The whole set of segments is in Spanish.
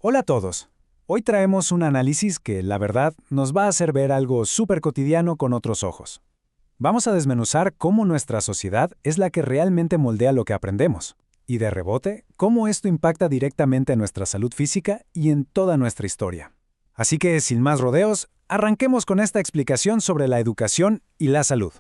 Hola a todos. Hoy traemos un análisis que, la verdad, nos va a hacer ver algo súper cotidiano con otros ojos. Vamos a desmenuzar cómo nuestra sociedad es la que realmente moldea lo que aprendemos, y de rebote, cómo esto impacta directamente en nuestra salud física y en toda nuestra historia. Así que, sin más rodeos, arranquemos con esta explicación sobre la educación y la salud.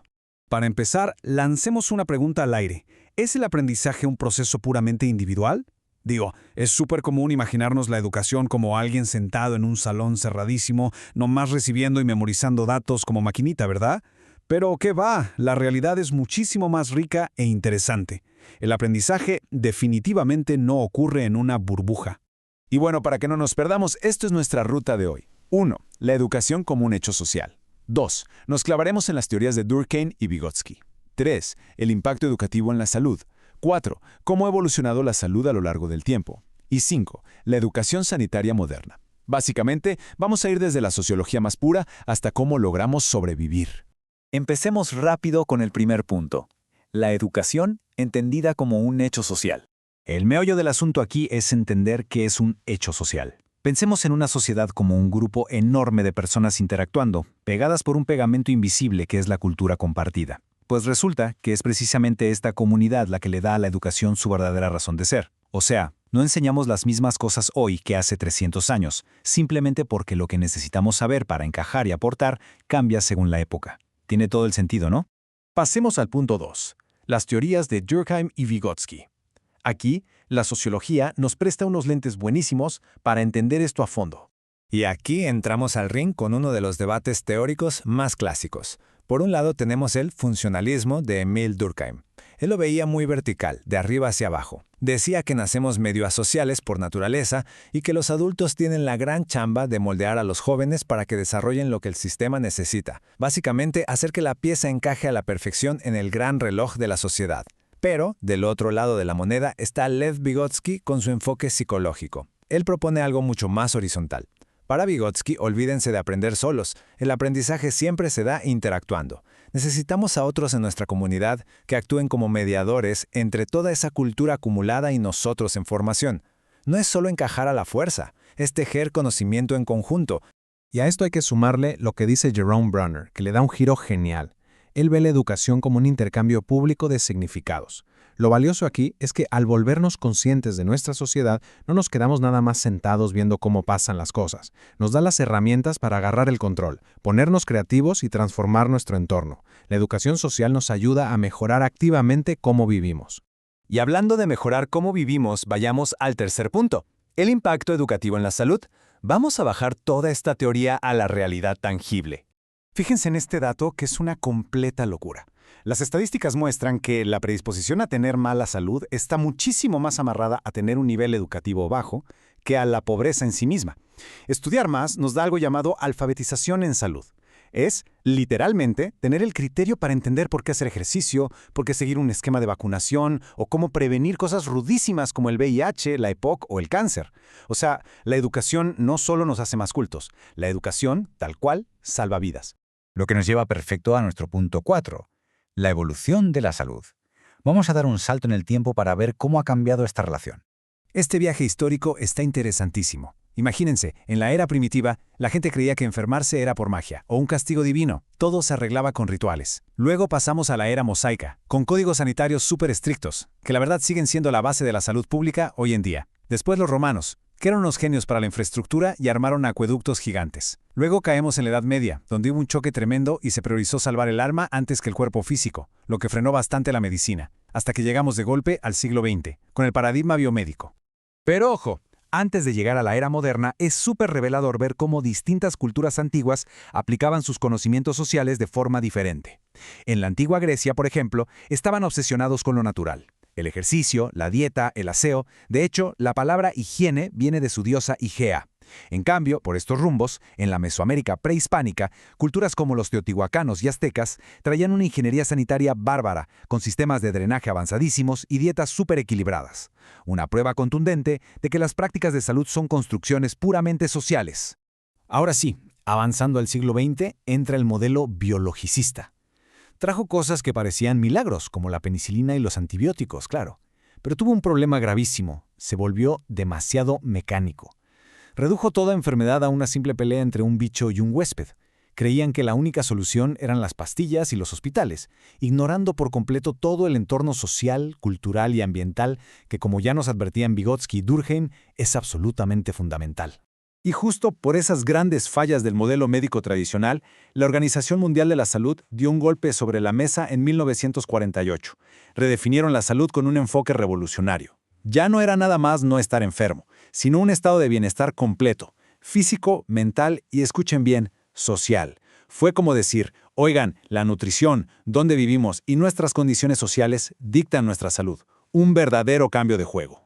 Para empezar, lancemos una pregunta al aire. ¿Es el aprendizaje un proceso puramente individual? Digo, es súper común imaginarnos la educación como alguien sentado en un salón cerradísimo, nomás recibiendo y memorizando datos como maquinita, ¿verdad? Pero ¿qué va? La realidad es muchísimo más rica e interesante. El aprendizaje definitivamente no ocurre en una burbuja. Y bueno, para que no nos perdamos, esto es nuestra ruta de hoy. 1. La educación como un hecho social. 2. Nos clavaremos en las teorías de Durkheim y Vygotsky. 3. El impacto educativo en la salud. 4. Cómo ha evolucionado la salud a lo largo del tiempo. Y 5. La educación sanitaria moderna. Básicamente, vamos a ir desde la sociología más pura hasta cómo logramos sobrevivir. Empecemos rápido con el primer punto. La educación entendida como un hecho social. El meollo del asunto aquí es entender qué es un hecho social. Pensemos en una sociedad como un grupo enorme de personas interactuando, pegadas por un pegamento invisible que es la cultura compartida. Pues resulta que es precisamente esta comunidad la que le da a la educación su verdadera razón de ser. O sea, no enseñamos las mismas cosas hoy que hace 300 años, simplemente porque lo que necesitamos saber para encajar y aportar cambia según la época. Tiene todo el sentido, ¿no? Pasemos al punto 2. Las teorías de Durkheim y Vygotsky. Aquí, la sociología nos presta unos lentes buenísimos para entender esto a fondo. Y aquí entramos al ring con uno de los debates teóricos más clásicos. Por un lado tenemos el funcionalismo de Emil Durkheim. Él lo veía muy vertical, de arriba hacia abajo. Decía que nacemos medio asociales por naturaleza y que los adultos tienen la gran chamba de moldear a los jóvenes para que desarrollen lo que el sistema necesita. Básicamente, hacer que la pieza encaje a la perfección en el gran reloj de la sociedad. Pero, del otro lado de la moneda está Lev Vygotsky con su enfoque psicológico. Él propone algo mucho más horizontal. Para Vygotsky, olvídense de aprender solos. El aprendizaje siempre se da interactuando. Necesitamos a otros en nuestra comunidad que actúen como mediadores entre toda esa cultura acumulada y nosotros en formación. No es solo encajar a la fuerza, es tejer conocimiento en conjunto. Y a esto hay que sumarle lo que dice Jerome Bruner, que le da un giro genial. Él ve la educación como un intercambio público de significados. Lo valioso aquí es que al volvernos conscientes de nuestra sociedad, no nos quedamos nada más sentados viendo cómo pasan las cosas. Nos da las herramientas para agarrar el control, ponernos creativos y transformar nuestro entorno. La educación social nos ayuda a mejorar activamente cómo vivimos. Y hablando de mejorar cómo vivimos, vayamos al tercer punto. El impacto educativo en la salud. Vamos a bajar toda esta teoría a la realidad tangible. Fíjense en este dato que es una completa locura. Las estadísticas muestran que la predisposición a tener mala salud está muchísimo más amarrada a tener un nivel educativo bajo que a la pobreza en sí misma. Estudiar más nos da algo llamado alfabetización en salud. Es, literalmente, tener el criterio para entender por qué hacer ejercicio, por qué seguir un esquema de vacunación o cómo prevenir cosas rudísimas como el VIH, la EPOC o el cáncer. O sea, la educación no solo nos hace más cultos, la educación, tal cual, salva vidas. Lo que nos lleva perfecto a nuestro punto 4, la evolución de la salud. Vamos a dar un salto en el tiempo para ver cómo ha cambiado esta relación. Este viaje histórico está interesantísimo. Imagínense, en la era primitiva, la gente creía que enfermarse era por magia o un castigo divino. Todo se arreglaba con rituales. Luego pasamos a la era mosaica, con códigos sanitarios súper estrictos, que la verdad siguen siendo la base de la salud pública hoy en día. Después los romanos, que eran unos genios para la infraestructura y armaron acueductos gigantes. Luego caemos en la Edad Media, donde hubo un choque tremendo y se priorizó salvar el alma antes que el cuerpo físico, lo que frenó bastante la medicina, hasta que llegamos de golpe al siglo XX, con el paradigma biomédico. Pero ojo, antes de llegar a la era moderna, es súper revelador ver cómo distintas culturas antiguas aplicaban sus conocimientos sociales de forma diferente. En la antigua Grecia, por ejemplo, estaban obsesionados con lo natural. El ejercicio, la dieta, el aseo. De hecho, la palabra higiene viene de su diosa Igea. En cambio, por estos rumbos, en la Mesoamérica prehispánica, culturas como los teotihuacanos y aztecas traían una ingeniería sanitaria bárbara, con sistemas de drenaje avanzadísimos y dietas súper equilibradas. Una prueba contundente de que las prácticas de salud son construcciones puramente sociales. Ahora sí, avanzando al siglo XX, entra el modelo biologicista. Trajo cosas que parecían milagros, como la penicilina y los antibióticos, claro. Pero tuvo un problema gravísimo, se volvió demasiado mecánico. Redujo toda enfermedad a una simple pelea entre un bicho y un huésped. Creían que la única solución eran las pastillas y los hospitales, ignorando por completo todo el entorno social, cultural y ambiental que, como ya nos advertían Vygotsky y Durkheim, es absolutamente fundamental. Y justo por esas grandes fallas del modelo médico tradicional, la Organización Mundial de la Salud dio un golpe sobre la mesa en 1948. Redefinieron la salud con un enfoque revolucionario. Ya no era nada más no estar enfermo, sino un estado de bienestar completo, físico, mental y, escuchen bien, social. Fue como decir, oigan, la nutrición, dónde vivimos y nuestras condiciones sociales dictan nuestra salud. Un verdadero cambio de juego.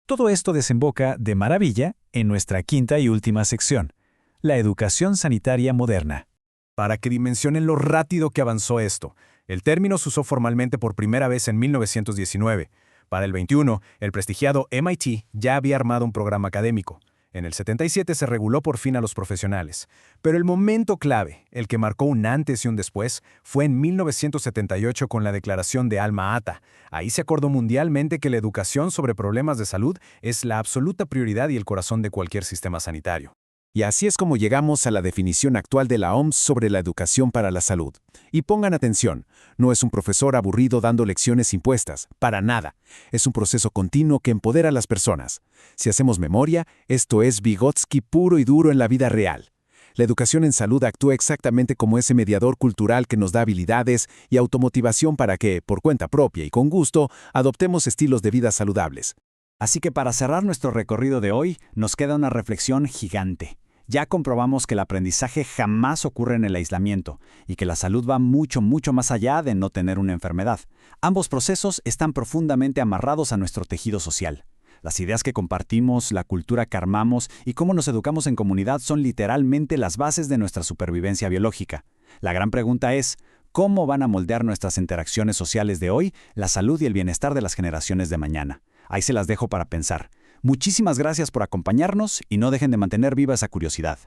Todo esto desemboca de maravilla en nuestra quinta y última sección, la educación sanitaria moderna. Para que dimensionen lo rápido que avanzó esto, el término se usó formalmente por primera vez en 1919. Para el 21, el prestigiado MIT ya había armado un programa académico. En el 77 se reguló por fin a los profesionales. Pero el momento clave, el que marcó un antes y un después, fue en 1978 con la declaración de Alma Ata. Ahí se acordó mundialmente que la educación sobre problemas de salud es la absoluta prioridad y el corazón de cualquier sistema sanitario. Y así es como llegamos a la definición actual de la OMS sobre la educación para la salud. Y pongan atención, no es un profesor aburrido dando lecciones impuestas, para nada. Es un proceso continuo que empodera a las personas. Si hacemos memoria, esto es Vygotsky puro y duro en la vida real. La educación en salud actúa exactamente como ese mediador cultural que nos da habilidades y automotivación para que, por cuenta propia y con gusto, adoptemos estilos de vida saludables. Así que para cerrar nuestro recorrido de hoy, nos queda una reflexión gigante. Ya comprobamos que el aprendizaje jamás ocurre en el aislamiento y que la salud va mucho más allá de no tener una enfermedad. Ambos procesos están profundamente amarrados a nuestro tejido social. Las ideas que compartimos, la cultura que armamos y cómo nos educamos en comunidad son literalmente las bases de nuestra supervivencia biológica. La gran pregunta es, ¿cómo van a moldear nuestras interacciones sociales de hoy la salud y el bienestar de las generaciones de mañana? Ahí se las dejo para pensar. Muchísimas gracias por acompañarnos y no dejen de mantener viva esa curiosidad.